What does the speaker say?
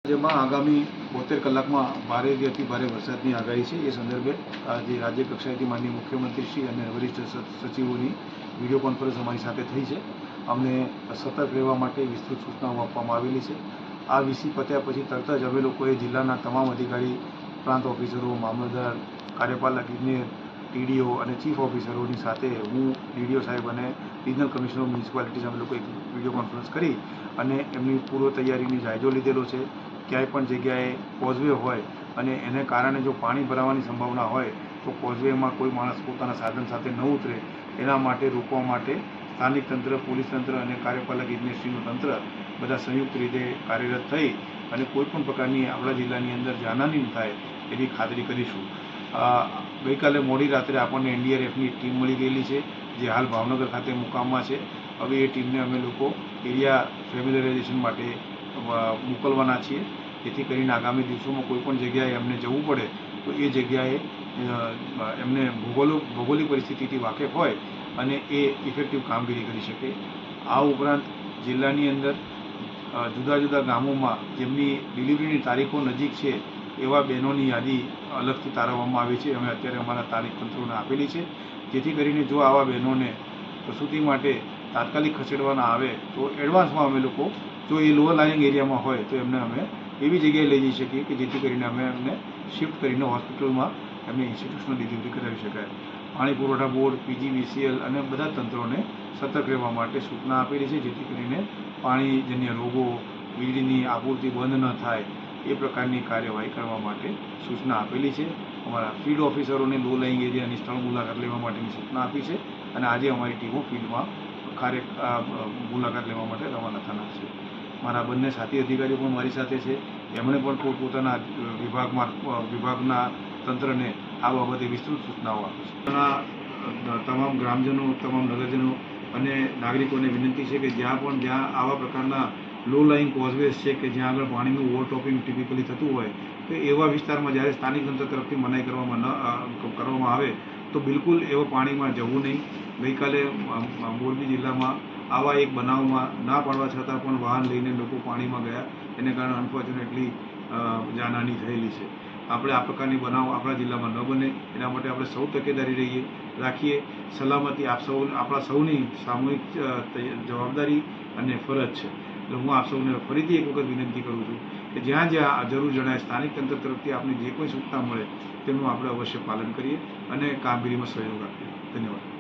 જેમાં આગામી 72 કલાકમાં ભારેથી અતિ ભારે વરસાદની આગાહી છે। એ સંદર્ભે આજે રાજ્ય કક્ષાએથી માનનીય મુખ્યમંત્રીશ્રી અને વરિષ્ઠ સચિવોની વિડીયો કોન્ફરન્સ અમારી સાથે થઈ છે। અમને સતર્ક રહેવા માટે વિસ્તૃત સૂચનાઓ આપવામાં આવેલી છે। આ વીસી પત્યા પછી તરત જ અમે લોકોએ જિલ્લાના તમામ અધિકારી, પ્રાંત ઓફિસરો, મામલતદાર, કાર્યપાલક ઇજનેર, ટીડીઓ અને ચીફ ઓફિસરોની સાથે હું ડીડીઓ સાહેબ અને રિજનલ કમિશનર ઓફ મ્યુનિસિપાલિટીઝ અમે લોકો એક વિડીયો કોન્ફરન્સ કરી અને એમની પૂર્વ તૈયારીની જાયજો લીધેલો છે। ક્યાંય પણ જગ્યાએ કોઝવે હોય અને એને કારણે જો પાણી ભરાવાની સંભાવના હોય તો કોઝવેમાં કોઈ માણસ પોતાના સાધન સાથે ન ઉતરે એના માટે રોકવા માટે સ્થાનિક તંત્ર, પોલીસ તંત્ર અને કાર્યપાલક ઇજનેરશ્રીનું તંત્ર બધા સંયુક્ત રીતે કાર્યરત થઈ અને કોઈપણ પ્રકારની આપણા જિલ્લાની અંદર જાનહાનિ ન થાય એની ખાતરી કરીશું। ગઈકાલે મોડી રાત્રે આપણને એનડીઆરએફની ટીમ મળી ગયેલી છે, જે હાલ ભાવનગર ખાતે મુકામમાં છે। હવે એ ટીમને અમે લોકો એરિયા ફેમિલિયરાઇઝેશન માટે મોકલવાના છીએ, જેથી કરીને આગામી દિવસોમાં કોઈપણ જગ્યાએ એમને જવું પડે તો એ જગ્યાએ એમને ભૌગોલિક પરિસ્થિતિથી વાકેફ હોય અને એ ઇફેક્ટિવ કામગીરી કરી શકે। આ ઉપરાંત જિલ્લાની અંદર જુદા જુદા ગામોમાં જેમની ડિલિવરીની તારીખો નજીક છે એવા બહેનોની યાદી અલગથી તારવવામાં આવી છે। અમે અત્યારે અમારા સ્થાનિક તંત્રોને આપેલી છે, જેથી કરીને જો આવા બહેનોને પ્રસૂતિ માટે તાત્કાલિક ખસેડવાના આવે તો એડવાન્સમાં અમે લોકો જો એ લોઅર લાઇંગ એરિયામાં હોય તો એમને અમે એવી જગ્યાએ લઈ જઈ શકીએ કે જેથી કરીને અમે એમને શિફ્ટ કરીને હોસ્પિટલમાં એમને ઇન્સ્ટિટ્યુશનલ ડિલિવરી કરાવી શકાય। પાણી પુરવઠા બોર્ડ, પીજીવીસીએલ અને બધા તંત્રોને સતર્ક રહેવા માટે સૂચના આપેલી છે, જેથી કરીને પાણીજન્ય રોગો, વીજળીની આપૂર્તિ બંધ ન થાય એ પ્રકારની કાર્યવાહી કરવા માટે સૂચના આપેલી છે। અમારા ફિલ્ડ ઓફિસરોને લો લાઇંગ એરિયાની સ્થળ મુલાકાત લેવા માટેની સૂચના આપી છે અને આજે અમારી ટીમો ફિલ્ડમાં મુલાકાત લેવા માટે રવાના થનાર છે। મારા બંને સાથી અધિકારીઓ પણ મારી સાથે છે, એમણે પણ પોતપોતાના વિભાગના તંત્રને આ બાબતે વિસ્તૃત સૂચનાઓ આપી છે। તમામ ગ્રામજનો, તમામ નગરજનો અને નાગરિકોને વિનંતી છે કે જ્યાં આવા પ્રકારના લો લાઇંગ કોઝવેઝ છે કે જ્યાં આગળ પાણીનું ઓવરટોપિંગ ટિપિકલી થતું હોય તો એવા વિસ્તારમાં જ્યારે સ્થાનિક તંત્ર તરફથી મનાઈ કરવામાં આવે તો બિલકુલ એવા પાણીમાં જવું નહીં। ગઈકાલે મોરબી જિલ્લામાં આવા એક બનાવમાં ના પાડવા છતાં પણ વાહન લઈને લોકો પાણીમાં ગયા, એને કારણે અનફોર્ચ્યુનેટલી જાનહાનિ થયેલી છે। આપણે આ પ્રકારની બનાવ આપણા જિલ્લામાં ન બને એના માટે આપણે સૌ તકેદારી રાખીએ। સલામતી આપણા સૌની સામૂહિક જવાબદારી અને ફરજ છે। એટલે હું આપ સૌને ફરીથી એક વખત વિનંતી કરું છું કે જ્યાં જ્યાં જરૂર જણાય સ્થાનિક તંત્ર તરફથી આપને જે કોઈ સૂચના મળે તેનું આપણે અવશ્ય પાલન કરીએ અને કામગીરીમાં સહયોગ આપીએ। ધન્યવાદ।